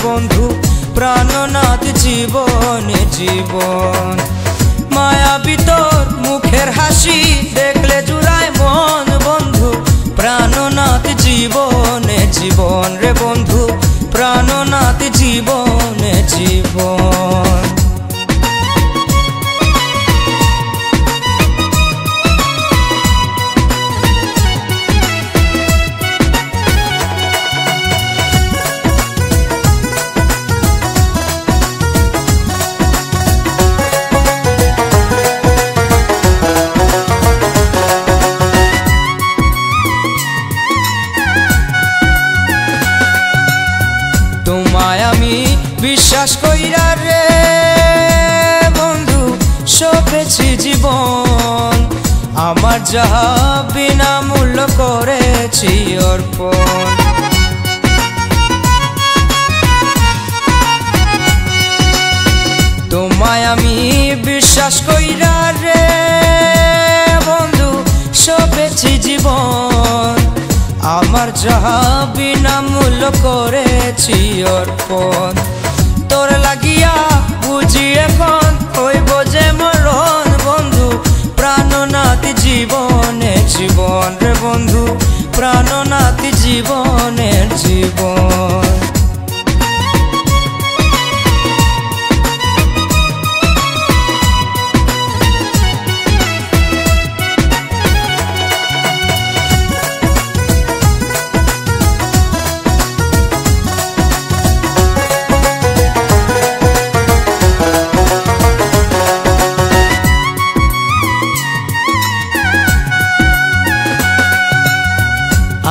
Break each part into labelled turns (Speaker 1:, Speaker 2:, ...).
Speaker 1: বন্ধু প্রাণনাথ জীবনে জীবন। মায়াবী তোর মুখের হাসি দেখলে জুড়ায় মন বন্ধু প্রাণনাথ জীবনে জীবন রে বন্ধু প্রাণনাথ জীবনে জীবন। তোমায় আমি বিশ্বাস কইরা রে বন্ধু সপেছি জীবন, আমার যাহা বিনামূল্য করেছি অর্পণ। তোমায় আমি বিশ্বাস কইরা রে বন্ধু সপেছি জীবন, আমার যাহা বিনামূল্য করেছি অর্পণ। তোর লাগিয়া বুঝি এখন হইব যে মরণ বন্ধু প্রাণনাথ জীবনের জীবন রে বন্ধু প্রাণনাথ জীবনের জীবন।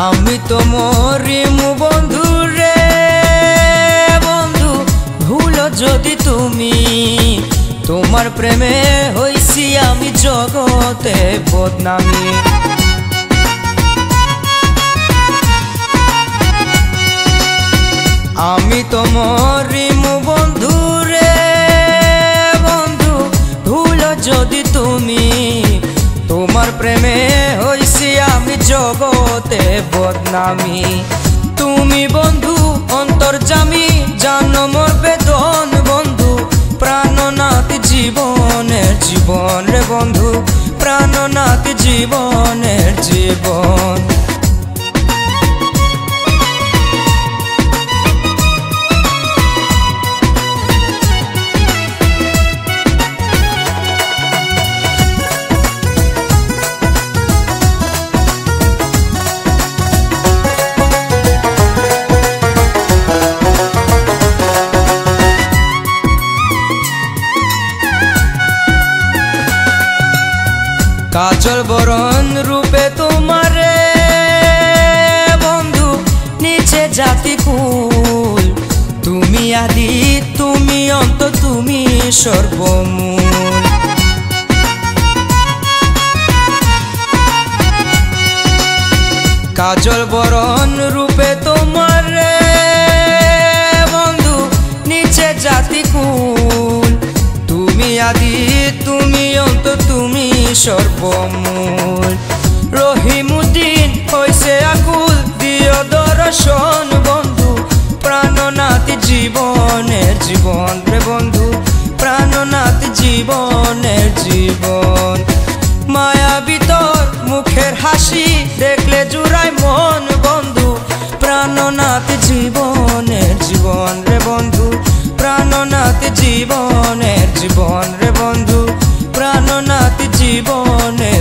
Speaker 1: আমি তো মরিমু বন্ধু রে বন্ধু ভুলো যদি তুমি, তোমার প্রেমে হইছি আমি জগতে বদনামি। আমি তো মরিমু বন্ধু রে বন্ধু ভুলো যদি তুমি, তোমার প্রেমে হইছি আমি জগতে বদনামি। তুমি বন্ধু অন্তর্যামী জানো মোর বেদন বন্ধু প্রাণনাথ জীবনের জীবন রে বন্ধু প্রাণনাথ জীবনের জীবন। কাজল বরণ রূপে তোমারে বন্ধু নিচে জাতি কুল, তুমি আদি তুমি অন্ত তুমি সর্বমূল। কাজল বরণ রূপে তোমারে বন্ধু নিচে জাতি কুল, তুমি আদি তুমি অন্ত তুমি সর্বমূল। রহিমুদ্দিন হইছে আকুল দিও দর্শন বন্ধু প্রাণনাথ জীবনের জীবন রে বন্ধু প্রাণনাথ জীবনের জীবন। মায়াবী তোর মুখের হাসি দেখলে জুড়ায় মন বন্ধু প্রাণনাথ জীবনের জীবন রে বন্ধু প্রাণনাথ জীবনের জীবন রে বন্ধু প্রাণনাথ জীবনের